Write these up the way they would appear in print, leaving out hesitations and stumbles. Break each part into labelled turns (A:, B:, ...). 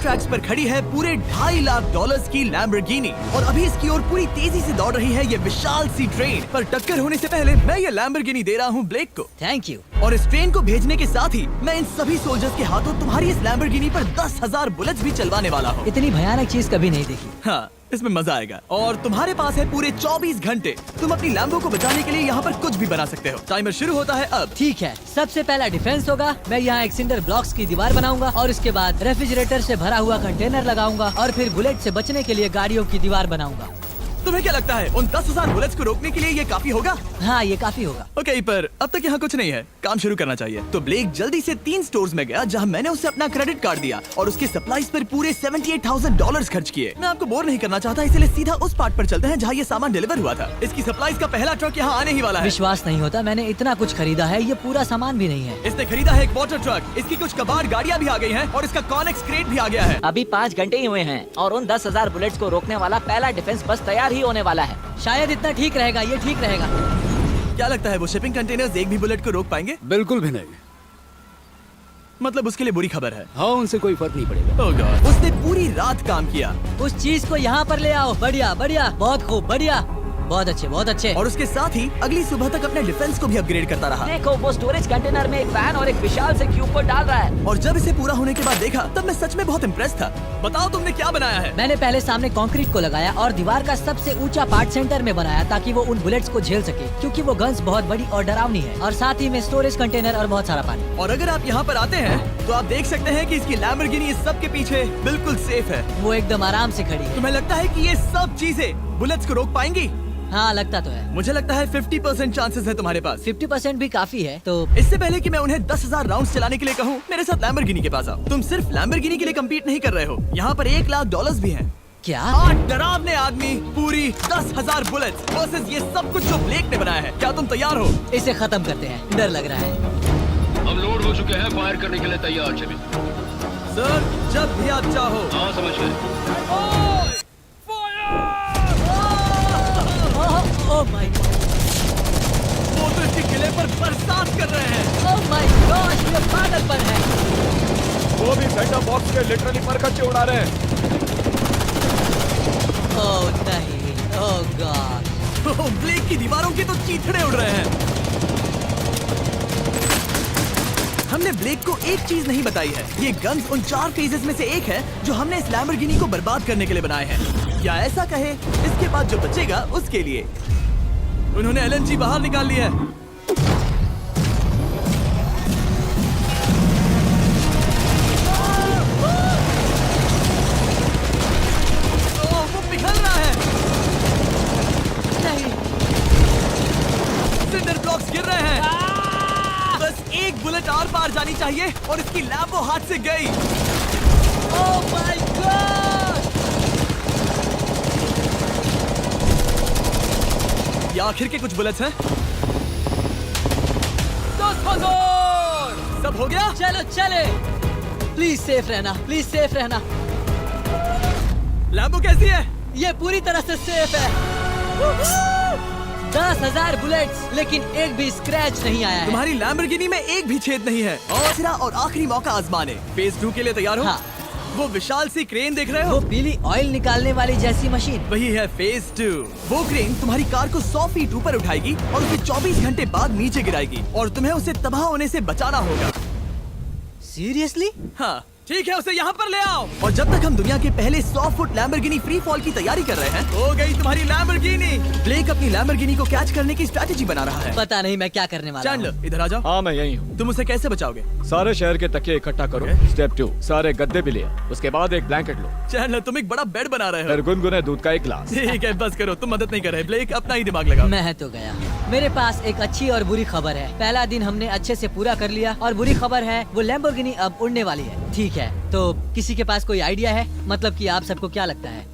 A: Tracks पर खड़ी है पूरे $2.5 लाख की लैम्बोर्गिनी और अभी इसकी ओर पूरी तेजी से दौड़ रही है ये विशाल सी ट्रेन। पर टक्कर होने से पहले मैं ये लैम्बोर्गिनी दे रहा हूँ ब्लेक को।
B: Thank you.
A: और इस ट्रेन को भेजने के साथ ही मैं इन सभी सोल्जर्स के हाथों तुम्हारी इस लैम्बोर्गिनी पर 10,000 बुलेट्स भी चलवाने वाला हूँ।
B: इतनी भयानक चीज कभी नहीं देखी।
A: हाँ, इसमें मजा आएगा। और तुम्हारे पास है पूरे 24 घंटे। तुम अपनी लैम्बो को बचाने के लिए यहाँ पर कुछ भी बना सकते हो। टाइमर शुरू होता है अब।
B: ठीक है, सबसे पहला डिफेंस होगा। मैं यहाँ एक सिंडर ब्लॉक्स की दीवार बनाऊंगा और उसके बाद रेफ्रिजरेटर से भरा हुआ कंटेनर लगाऊंगा और फिर बुलेट से बचने के लिए गाड़ियों की दीवार बनाऊंगा।
A: तुम्हें क्या लगता है उन 10,000 बुलेट्स को रोकने के लिए ये काफी होगा?
B: हाँ, ये काफी होगा।
A: ओके, पर अब तक यहाँ कुछ नहीं है, काम शुरू करना चाहिए। तो ब्लेक जल्दी से 3 स्टोर्स में गया जहाँ मैंने उसे अपना क्रेडिट कार्ड दिया और उसके सप्लाईज पर पूरे $78,000 खर्च किए। मैं आपको बोर नहीं करना चाहता, इसलिए सीधा उस पार्ट पर चलते हैं जहाँ ये सामान डिलीवर हुआ था। इसकी सप्लाईज का पहला ट्रक यहाँ आने ही वाला है।
B: विश्वास नहीं होता, मैंने इतना कुछ खरीदा है, ये पूरा सामान भी नहीं है।
A: इसने खरीदा है एक वाटर ट्रक, इसकी कुछ कबाड़ गाड़ियाँ भी आ गई हैं और इसका कॉनेक्स क्रेट भी आ गया है।
C: अभी 5 घंटे ही हुए हैं और उन 10,000 बुलेट्स को रोकने वाला पहला डिफेंस बस तैयार ही होने वाला है।
B: शायद इतना ठीक रहेगा, ये ठीक रहेगा।
A: क्या लगता है वो शिपिंग कंटेनर्स एक भी बुलेट को रोक पाएंगे?
D: बिल्कुल भी नहीं।
A: मतलब उसके लिए बुरी खबर है।
D: हाँ, उनसे कोई फर्क नहीं पड़ेगा।
A: ओह गॉड, उसने पूरी रात काम किया।
B: उस चीज को यहाँ पर ले आओ। बढ़िया बढ़िया, बहुत खूब, बढ़िया, बहुत अच्छे, बहुत अच्छे।
A: और उसके साथ ही अगली सुबह तक अपने डिफेंस को भी अपग्रेड करता रहा।
C: देखो, वो स्टोरेज कंटेनर में एक फैन और एक विशाल से क्यूब को डाल रहा है।
A: और जब इसे पूरा होने के बाद देखा तब मैं सच में बहुत इम्प्रेस था। बताओ तुमने क्या बनाया है?
B: मैंने पहले सामने कंक्रीट को लगाया और दीवार का सबसे ऊंचा पार्ट सेंटर में बनाया ताकि वो उन बुलेट्स को झेल सके, क्योंकि वो गन्स बहुत बड़ी और डरावनी है। और साथ ही में स्टोरेज कंटेनर और बहुत सारा पानी।
A: और अगर आप यहाँ पर आते हैं तो आप देख सकते हैं कि इसकी लैम्बोर्गिनी इस सब के पीछे बिल्कुल सेफ है।
B: वो एकदम आराम से खड़ी है।
A: तुम्हें लगता है कि ये सब चीजें बुलेट्स को रोक पाएंगी?
B: हाँ, लगता तो है।
A: मुझे लगता है 50% चांसेस है तुम्हारे पास।
B: 50% भी काफी है। तो
A: इससे पहले कि मैं उन्हें 10,000 राउंड्स चलाने के लिए कहूँ, मेरे साथ लैम्बोर्गिनी के पास आओ। तुम सिर्फ लैम्बोर्गिनी के लिए कम्पीट नहीं कर रहे हो, यहाँ पर $1 लाख भी हैं।
B: क्या?
A: 8 डरावने आदमी, पूरी 10,000 बुलेट्स वर्सेस ये सब कुछ जो ब्लेक ने बनाया है। क्या तुम तैयार हो?
B: इसे खत्म करते हैं, डर लग रहा है।
E: हम लोड हो चुके हैं, फायर करने के लिए तैयार। चलिए
A: सर, जब भी आप चाहो।
E: हाँ, समझ गए।
B: ओह माय गॉड,
A: वो तो इसके किले पर बरसात कर रहे हैं।
B: ओह माय गॉड, ये पागलपन है।
D: वो भी सेंटर बॉक्स के लिटरली पर कच्चे उड़ा रहे हैं।
B: ओह नहीं, ओह गॉड।
A: ब्लेक की दीवारों के तो चीथड़े उड़ रहे हैं। हमने ब्लेक को एक चीज नहीं बताई है, ये गन्स उन 4 फेजेस में से एक है जो हमने इस लैम्बोर्गिनी को बर्बाद करने के लिए बनाए हैं। या ऐसा कहे, इसके बाद जो बचेगा उसके लिए। उन्होंने LNG बाहर निकाल लिया है। वो पिघल रहा है।
B: नहीं,
A: सिंडर ब्लॉक्स गिर रहे हैं। बस एक बुलेट और पार जानी चाहिए और इसकी लैम्बो हाथ से गई।
B: Oh my God.
A: ये आखिर के कुछ बुलेट्स हैं। सब हो गया?
B: चलो चले। प्लीज सेफ रहना, प्लीज सेफ रहना।
A: लैम्बो कैसी है?
B: ये पूरी तरह से सेफ है। 10,000 बुलेट्स, लेकिन एक भी स्क्रैच नहीं आया है।
A: तुम्हारी लैम्बोर्गिनी में एक भी छेद नहीं है। और तीसरा और आखिरी मौका आजमाने। फेज 2 के लिए तैयार हो?
B: हाँ।
A: वो विशाल सी क्रेन देख रहे
B: वो
A: हो?
B: पीली ऑयल निकालने वाली जैसी मशीन।
A: वही है फेज 2। वो क्रेन तुम्हारी कार को 100 फीट ऊपर उठाएगी और उसे 24 घंटे बाद नीचे गिराएगी और तुम्हें उसे तबाह होने से बचाना होगा।
B: सीरियसली?
A: हाँ, ठीक है, उसे यहाँ पर ले आओ। और जब तक हम दुनिया के पहले 100 फुट लैम्बोर्गिनी फ्री फॉल की तैयारी कर रहे हैं, हो गई तुम्हारी लैम्बोर्गिनी। ब्लेक अपनी लैम्बोर्गिनी को कैच करने की स्ट्रेटेजी बना रहा है।
B: पता नहीं मैं क्या करने वाला हूँ।
A: चैंडलर, इधर आ जाओ।
D: हाँ, मैं यही हूँ।
A: तुम उसे कैसे बचाओगे?
D: सारे शहर के तकिए इकट्ठा करो। स्टेप 2, सारे गद्दे भी ले। उसके बाद एक ब्लैंकेट लो।
A: चैंडलर, तुम एक बड़ा बेड बना रहे
D: फिर
A: हो।
D: गुनगुने दूध का एक गिलास।
A: ठीक है, बस करो, तुम मदद नहीं कर रहे। ब्लेक, अपना ही दिमाग लगाओ।
B: मैं तो गया। मेरे पास एक अच्छी और बुरी खबर है। पहला दिन हमने अच्छे से पूरा कर लिया और बुरी खबर है वो लैम्बोर्गिनी अब उड़ने वाली है। ठीक है, तो किसी के पास कोई आइडिया है? मतलब कि आप सबको क्या लगता है?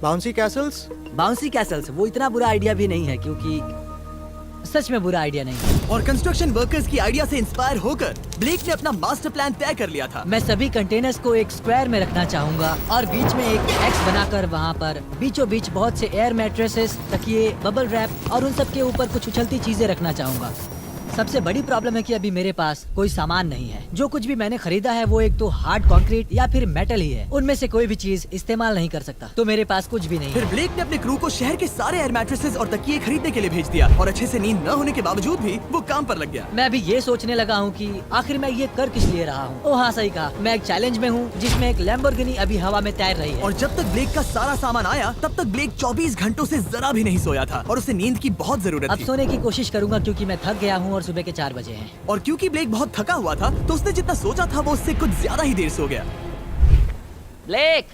F: Bouncy Castle's?
B: बाउंसी कैसल्स, वो इतना बुरा आइडिया भी नहीं है, क्योंकि सच में बुरा आइडिया नहीं है।
A: और कंस्ट्रक्शन वर्कर्स की आइडिया से इंस्पायर होकर ब्लेक ने अपना मास्टर प्लान तय कर लिया था।
B: मैं सभी कंटेनर्स को एक स्क्वायर में रखना चाहूंगा और बीच में एक एक्स बनाकर वहाँ पर बीचों बीच बहुत से एयर मैट्रेसेस, तकिए, बबल रैप और उन सब के ऊपर कुछ उछलती चीजें रखना चाहूंगा। सबसे बड़ी प्रॉब्लम है कि अभी मेरे पास कोई सामान नहीं है। जो कुछ भी मैंने खरीदा है वो एक तो हार्ड कंक्रीट या फिर मेटल ही है। उनमें से कोई भी चीज इस्तेमाल नहीं कर सकता, तो मेरे पास कुछ भी नहीं
A: फिर
B: है।
A: ब्लेक ने अपने क्रू को शहर के सारे एयर मैट्रेसेस और तकिए खरीदने के लिए भेज दिया और अच्छे से नींद न होने के बावजूद भी वो काम पर लग गया।
B: मैं अभी ये सोचने लगा हूँ कि आखिर मैं ये कर किस लिए रहा हूँ। ओह हाँ, सही कहा, मैं एक चैलेंज में हूँ जिसमें एक लैम्बोर्गिनी अभी हवा में तैर रही है।
A: और जब तक ब्लेक का सारा सामान आया तब तक ब्लेक 24 घंटों से जरा भी नहीं सोया था और उसे नींद की बहुत जरूरत
B: अब
A: थी।
B: सोने की कोशिश करूंगा क्योंकि मैं थक गया हूँ और सुबह के 4 बजे हैं।
A: और क्योंकि ब्लेक बहुत थका हुआ था तो उसने जितना सोचा था वो उससे कुछ ज्यादा ही देर सो गया।
C: ब्लेक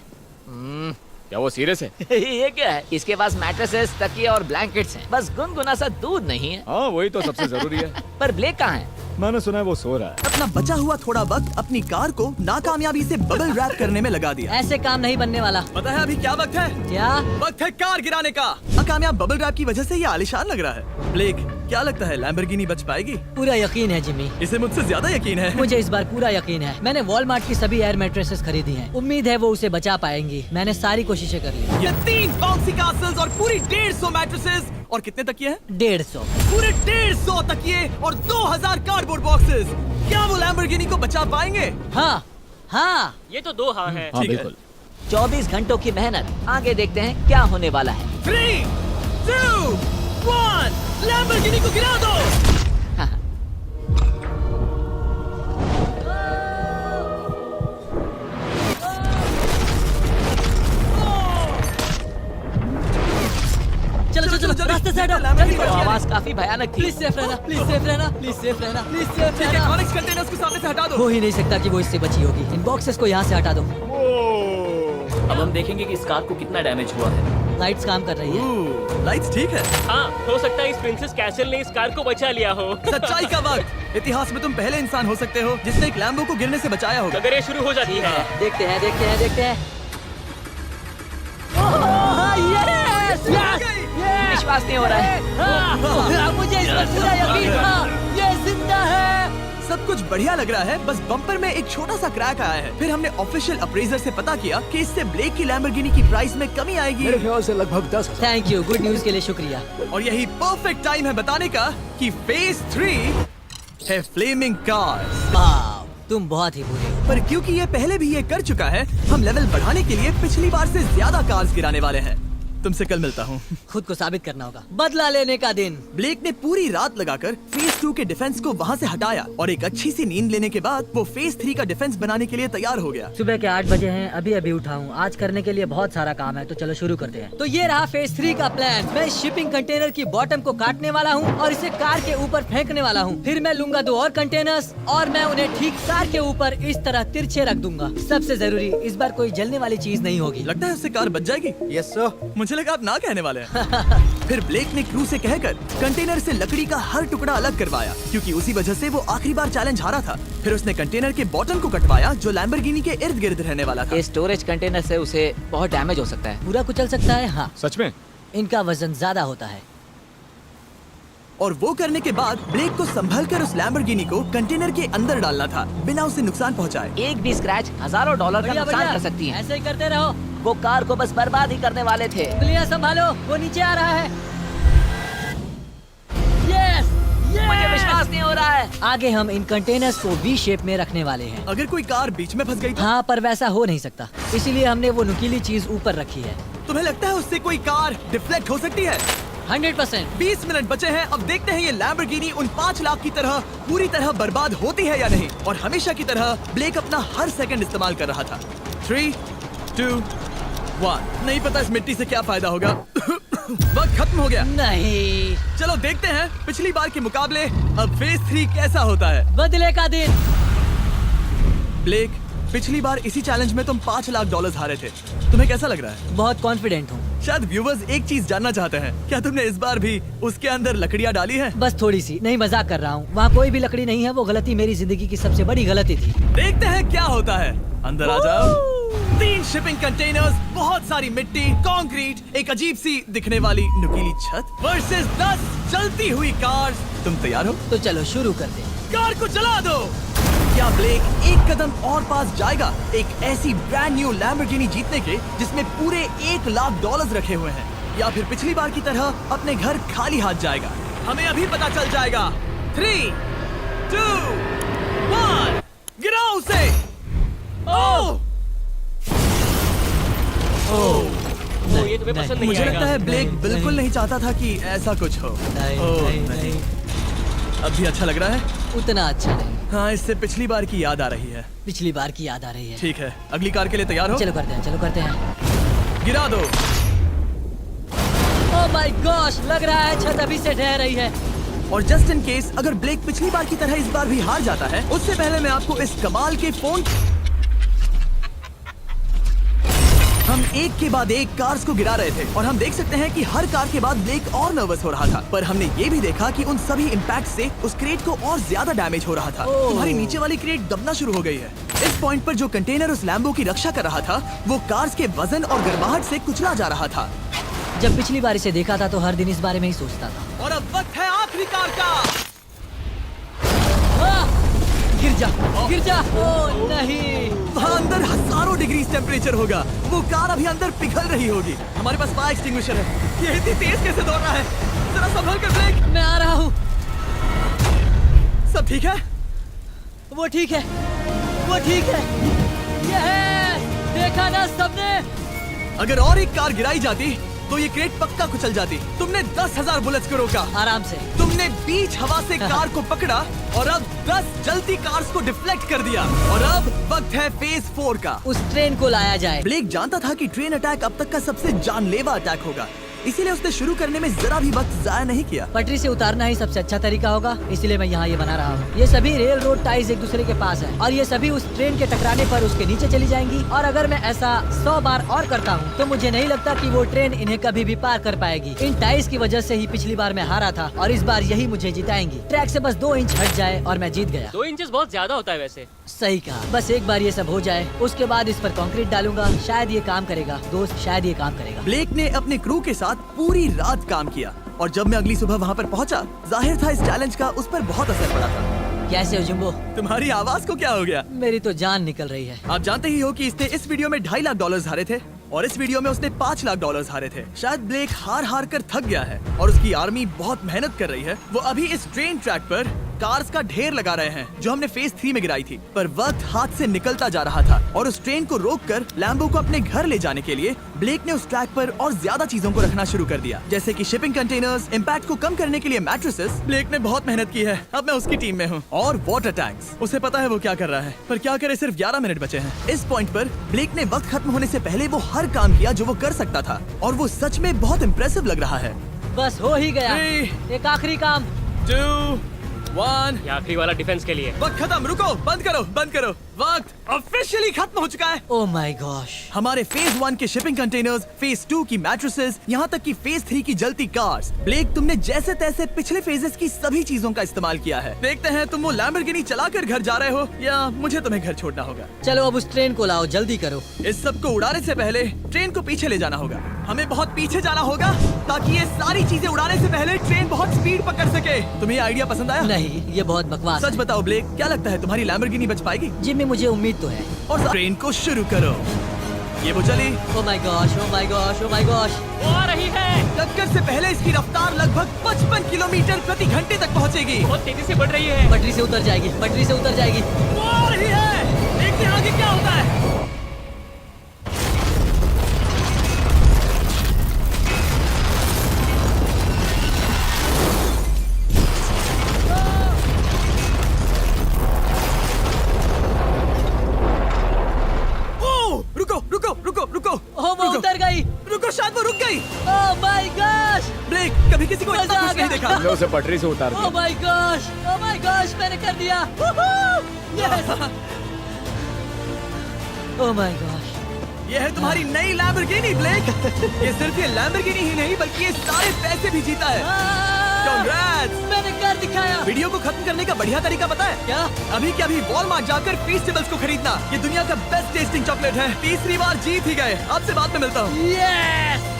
D: क्या वो सीरियस है?
C: ये क्या है? इसके पास मैट्रेसेस, तकिए और ब्लैंकेट्स हैं। बस गुनगुना सा दूध नहीं है।
D: हाँ वही तो सबसे जरूरी है।
C: पर ब्लेक कहाँ है?
D: मैंने सुना है वो सो रहा है।
A: अपना बचा हुआ थोड़ा वक्त अपनी कार को नाकामयाबी से बबल रैप करने में लगा दिया।
B: ऐसे काम नहीं बनने वाला।
A: पता है अभी क्या वक्त है?
B: क्या?
A: वक्त है कार गिराने का। नाकामयाब बबल रैप की वजह से ये आलिशान लग रहा है। ब्लेक, क्या लगता है लैम्बोर्गिनी बच पाएगी?
B: पूरा यकीन है जिमी,
A: इसे मुझसे ज्यादा यकीन है।
B: मुझे इस बार पूरा यकीन है। मैंने वॉलमार्ट की सभी एयर मैट्रेसेस खरीदी हैं। उम्मीद है वो उसे बचा पाएंगी। मैंने सारी कोशिशें कर ली।
A: ये 3 बाउंसी कासल्स और पूरी 150 मैट्रेसेस और कितने तकिए हैं?
B: 150।
A: पूरे 150 तकिए और 2000 कार्डबोर्ड बॉक्सेस। क्या वो लैम्बोर्गिनी को बचा पाएंगे?
B: हाँ हाँ,
F: ये तो 2 हाँ है।
D: हाँ
A: ठीक है।
D: बिल्कुल।
C: 24 घंटों की मेहनत। आगे देखते हैं क्या होने वाला है।
A: 3, 2, 1, लैम्बोर्गिनी को गिरा दो।
B: चलो चलो चलो,
A: जल्दी,
B: रास्ते से हटो।
A: जल्दी,
C: वो
A: जल्दी।
C: आवाज काफी भयानक थी।
B: प्लीज सेफ रहना, प्लीज सेफ रहना, प्लीज सेफ रहना, प्लीज सेफ
A: ठीक है,
B: रहना।
A: कॉनिक्स कंटेनर्स को सामने से हटा दो।
B: हो ही नहीं सकता कि वो इससे बची होगी। इन बॉक्सेस को यहाँ से हटा दो।
F: अब हम देखेंगे कि इस कार को कितना डैमेज हुआ है।
B: लाइट्स काम कर रही है।
A: लाइट्स ठीक है।
F: हाँ, हो सकता है इस प्रिंसेस कैसल ने इस कार को बचा लिया हो।
A: सच्चाई का वक्त। इतिहास में तुम पहले इंसान हो सकते हो जिसने एक लैम्बो को गिरने से बचाया होगा।
F: अगर ये शुरू हो जाती है।
B: देखते हैं, देखते हैं, देखते हैं। Yes! Yes!
C: विश्वास नहीं हो रहा है।
B: हाँ, मुझे इस पर पूरा यकीन था। ये जिंदा है।
A: सब कुछ बढ़िया लग रहा है, बस बम्पर में एक छोटा सा क्रैक आया है। फिर हमने ऑफिशियल अप्रेजर से पता किया कि इससे ब्लेक की लैम्बोर्गिनी की प्राइस में कमी आएगी।
D: मेरे ख्याल से लगभग 10।
B: थैंक यू, गुड न्यूज के लिए शुक्रिया।
A: और यही परफेक्ट टाइम है बताने का कि फेज 3 है फ्लेमिंग कार्स।
B: वाह, तुम बहुत ही बुरे हो।
A: पर क्योंकि ये पहले भी ये कर चुका है, हम लेवल बढ़ाने के लिए पिछली बार से ज्यादा कार्स गिराने वाले हैं। तुमसे कल मिलता हूँ।
B: खुद को साबित करना होगा। बदला लेने का दिन।
A: ब्लेक ने पूरी रात लगाकर फेज 2 के डिफेंस को वहाँ से हटाया और एक अच्छी सी नींद लेने के बाद वो फेज 3 का डिफेंस बनाने के लिए तैयार हो गया।
B: सुबह के 8 बजे हैं, अभी अभी उठा हूँ। आज करने के लिए बहुत सारा काम है, तो चलो शुरू करते हैं। तो ये रहा फेज 3 का प्लान। मैं शिपिंग कंटेनर की बॉटम को काटने वाला हूँ और इसे कार के ऊपर फेंकने वाला हूँ। फिर मैं लूंगा 2 और कंटेनर्स और मैं उन्हें ठीक कार के ऊपर इस तरह तिरछे रख दूंगा। सबसे जरूरी, इस बार कोई जलने वाली चीज नहीं होगी।
A: लगता है उससे कार बच जाएगी।
G: Yes sir.
A: मुझे लगा आप ना कहने वाले हैं। फिर ब्लेक ने क्रू से कहकर कंटेनर से लकड़ी का हर टुकड़ा अलग करवाया क्योंकि उसी वजह से वो आखिरी बार चैलेंज हारा था। फिर उसने कंटेनर के बॉटम को कटवाया जो लैम्बोर्गिनी के इर्द गिर्द रहने वाला था।
C: ये स्टोरेज कंटेनर से उसे बहुत डैमेज हो सकता है।
B: पूरा कुचल सकता है। हाँ,
D: सच में?
B: इनका वजन ज्यादा होता है।
A: और वो करने के बाद ब्लेक को संभल कर उस लैम्बोर्गिनी को कंटेनर के अंदर डालना था बिना उसे नुकसान पहुंचाए।
C: एक भी स्क्रैच हज़ारों डॉलर का
B: बढ़िया,
C: नुकसान
B: बढ़िया।
C: कर सकती है।
B: ऐसे ही करते रहो।
C: वो कार को बस बर्बाद ही करने वाले थे।
B: उंगलियां संभालो, वो नीचे आ रहा है। यस,
C: मुझे विश्वास नहीं हो रहा है।
B: आगे हम इन कंटेनर्स को वी शेप में रखने वाले हैं।
A: अगर कोई कार बीच में फंस गई तो
B: हाँ, पर वैसा हो नहीं सकता, इसीलिए हमने वो नुकीली चीज ऊपर रखी है।
A: तुम्हें लगता है उससे कोई कार डिफ्लेक्ट हो सकती है?
B: 100%।
A: 20 मिनट बचे हैं। अब देखते हैं ये लैम्बोर्गिनी उन 5 लाख की तरह पूरी तरह बर्बाद होती है या नहीं। और हमेशा की तरह ब्लेक अपना हर सेकंड इस्तेमाल कर रहा था। 3, 2, 1। नहीं पता इस मिट्टी से क्या फायदा होगा। वक्त खत्म हो गया।
B: नहीं,
A: चलो देखते हैं पिछली बार के मुकाबले अब फेज 3 कैसा होता है।
B: बदले का दिन।
A: ब्लेक, पिछली बार इसी चैलेंज में तुम $5 लाख हारे थे। तुम्हें कैसा लग रहा है?
B: बहुत कॉन्फिडेंट हूँ।
A: शायद व्यूवर्स एक चीज जानना चाहते हैं, क्या तुमने इस बार भी उसके अंदर लकड़ियाँ डाली हैं?
B: बस थोड़ी सी, नहीं मजाक कर रहा हूँ। वहाँ कोई भी लकड़ी नहीं है। वो गलती मेरी जिंदगी की सबसे बड़ी गलती थी।
A: देखते हैं क्या होता है। अंदर आ जाओ। 3 शिपिंग कंटेनर्स, बहुत सारी मिट्टी, कंक्रीट, एक अजीब सी दिखने वाली नुकीली छत वर्सेस 10 चलती हुई कार्स। तुम तैयार हो?
B: तो चलो शुरू कर दे।
A: कार को चला दो। क्या ब्लेक एक कदम और पास जाएगा एक ऐसी ब्रांड न्यू लैम्बोर्गिनी जीतने के जिसमें पूरे $1 लाख रखे हुए हैं, या फिर पिछली बार की तरह अपने घर खाली हाथ जाएगा? हमें अभी पता चल जाएगा। 3, 2, 1, गिराओ उसे। ओह
F: तो ये तुम्हें पसंद नहीं
A: मुझे
F: आएगा।
A: लगता है ब्लेक बिल्कुल नहीं चाहता था कि ऐसा कुछ हो।
B: नहीं,
A: ओह,
B: नहीं।
A: अब भी अच्छा लग रहा है।
B: उतना अच्छा नहीं।
A: हाँ, इससे पिछली बार की याद आ रही है।
B: पिछली बार की याद आ रही है।
A: ठीक है, अगली कार के लिए तैयार हो?
B: चलो करते हैं।
A: गिरा दो।
B: ओह माय गॉश, लग रहा है छत अभी से ढह रही है।
A: और जस्ट इन केस अगर ब्लेक पिछली बार की तरह इस बार भी हार जाता है, उससे पहले मैं आपको इस कमाल के फोन, हम एक के बाद एक कार्स को गिरा रहे थे और हम देख सकते हैं कि हर कार के बाद ब्लेक और नर्वस हो रहा था, पर हमने ये भी देखा कि उन सभी इम्पैक्ट से उस क्रेट को और ज्यादा डैमेज हो रहा था।
B: ओह।
A: तुम्हारी नीचे वाली क्रेट दबना शुरू हो गई है। इस पॉइंट पर जो कंटेनर उस लैम्बो की रक्षा कर रहा था, वो कार्स के वजन और गर्माहट से कुचला जा रहा था।
B: जब पिछली बार इसे देखा था तो हर दिन इस बारे में ही सोचता था।
A: और अब वक्त है आखिरी कार का।
B: आह! गिर जा। ओह नहीं।
A: वहाँ अंदर हजारों डिग्री टेम्परेचर होगा। वो कार अभी अंदर पिघल रही होगी। हमारे पास फायर एक्सटिंग्विशर है। ये इतनी तेज कैसे दौड़ रहा है? जरा संभल कर ब्रेक।
B: मैं आ रहा हूँ।
A: सब ठीक है?
B: वो ठीक है। ये है। देखा ना सबने।
A: अगर और एक कार गिराई जाती तो ये क्रेट पक्का कुचल जाती। तुमने 10,000 बुलेट्स को रोका।
B: आराम से।
A: तुमने बीच हवा से कार को पकड़ा और अब 10 जलती कार्स को डिफ्लेक्ट कर दिया। और अब वक्त है फेज 4 का।
B: उस ट्रेन को लाया जाए।
A: ब्लेक जानता था कि ट्रेन अटैक अब तक का सबसे जानलेवा अटैक होगा, इसीलिए उसने शुरू करने में जरा भी वक्त जाया नहीं किया।
B: पटरी से उतारना ही सबसे अच्छा तरीका होगा, इसलिए मैं यहाँ ये बना रहा हूँ। ये सभी रेल रोड टाइज एक दूसरे के पास है और ये सभी उस ट्रेन के टकराने पर उसके नीचे चली जाएंगी। और अगर मैं ऐसा 100 बार और करता हूँ तो मुझे नहीं लगता कि वो ट्रेन इन्हें कभी भी पार कर पाएगी। इन टाइज की वजह से ही पिछली बार मैं हारा था और इस बार यही मुझे जिताएंगी। ट्रैक से बस 2 इंच हट जाए और मैं जीत गया।
F: 2 इंचेस बहुत ज्यादा होता है वैसे।
B: सही कहा। बस एक बार ये सब हो जाए, उसके बाद इस पर कंक्रीट डालूंगा। शायद ये काम करेगा दोस्त, शायद ये काम करेगा।
A: ब्लेक ने अपने क्रू के साथ पूरी रात काम किया और जब मैं अगली सुबह वहाँ पर पहुँचा, जाहिर था इस चैलेंज का उस पर बहुत असर पड़ा था।
B: कैसे हो जुम्बो?
A: तुम्हारी आवाज को क्या हो गया?
B: मेरी तो जान निकल रही है।
A: आप जानते ही हो कि इसने इस वीडियो में $2.5 लाख हारे थे और इस वीडियो में उसने $5 लाख हारे थे। शायद ब्लेक हार कर थक गया है और उसकी आर्मी बहुत मेहनत कर रही है। वो अभी इस ट्रेन ट्रैक पर कार्स का ढेर लगा रहे हैं जो हमने फेज 3 में गिराई थी, पर वक्त हाथ से निकलता जा रहा था और उस ट्रेन को रोककर लैम्बो को अपने घर ले जाने के लिए ब्लेक ने उस ट्रैक पर और ज्यादा चीजों को रखना शुरू कर दिया, जैसे कि शिपिंग कंटेनर्स, इम्पैक्ट को कम करने के लिए मैट्रेसेस। ब्लेक ने बहुत मेहनत की है, अब मैं उसकी टीम में हूँ। और वाटर टैंक्स, उसे पता है वो क्या कर रहा है, पर क्या करे, सिर्फ 11 मिनट बचे हैं। इस पॉइंट पर ब्लेक ने वक्त खत्म होने से पहले वो हर काम किया जो वो कर सकता था और वो सच में बहुत इम्प्रेसिव लग रहा है।
B: बस हो ही गया।
A: 3,
B: एक आखिरी काम।
A: 2, 1।
F: ये आखिरी वाला डिफेंस के लिए।
A: वक्त खत्म, रुको, बंद करो। वक्त ऑफिशियली खत्म हो चुका है।
B: Oh my gosh.
A: हमारे फेज 1 के शिपिंग कंटेनर्स, फेज 2 की मैट्रेसेस, यहाँ तक कि फेज 3 की जलती कार्स। ब्लेक, तुमने जैसे तैसे पिछले फेजेस की सभी चीजों का इस्तेमाल किया है। देखते हैं तुम वो लैम्बोर्गिनी चलाकर घर जा रहे हो या मुझे तुम्हें घर छोड़ना होगा।
B: चलो अब उस ट्रेन को लाओ, जल्दी करो।
A: इस सब को उड़ाने से पहले ट्रेन को पीछे ले जाना होगा। हमें बहुत पीछे जाना होगा ताकि ये सारी चीजें उड़ाने से पहले ट्रेन बहुत स्पीड पकड़ सके। तुम्हें ये आइडिया पसंद आया?
B: नहीं, ये बहुत बकवास
A: सच
B: है।
A: बताओ ब्लेक, क्या लगता है तुम्हारी लैम्बोर्गिनी बच पाएगी?
B: जिम्मी, मुझे उम्मीद तो है।
A: और ट्रेन को शुरू करो। ये वो चली।
B: Oh my gosh, oh my gosh, oh my gosh.
F: वो आ रही है।
A: टक्कर से पहले इसकी रफ्तार लगभग 55 किलोमीटर प्रति घंटे तक पहुंचेगी।
F: बहुत तेजी से बढ़ रही है।
B: पटरी से उतर जाएगी।
A: वो आ रही है। देखते हैं आगे क्या होता है। रुको।
B: ओह, वो उतर गई।
A: रुको, शायद वो रुक गई।
B: Oh my gosh.
A: ब्लेक, कभी किसी को इतना
B: मजा आ
A: कुछ नहीं
B: गया।
A: देखा।
D: हमने उसे पटरी से उतार
B: ओह
D: दिया।
B: My gosh, oh my gosh, मैंने कर दिया। यस। Oh my gosh.
A: ये है तुम्हारी नई लैम्बोर्गिनी ब्लेक। ये सिर्फ ये लैम्बोर्गिनी ही नहीं बल्कि ये सारे पैसे भी जीता है। Congrats!
B: मैंने कर दिखाया।
A: वीडियो को खत्म करने का बढ़िया तरीका पता है
B: क्या?
A: अभी के अभी वॉलमार्ट जाकर फीस्टेबल्स को खरीदना। ये दुनिया का बेस्ट टेस्टिंग चॉकलेट है। तीसरी बार जीत ही गए। आपसे बाद में मिलता हूँ।
B: यस।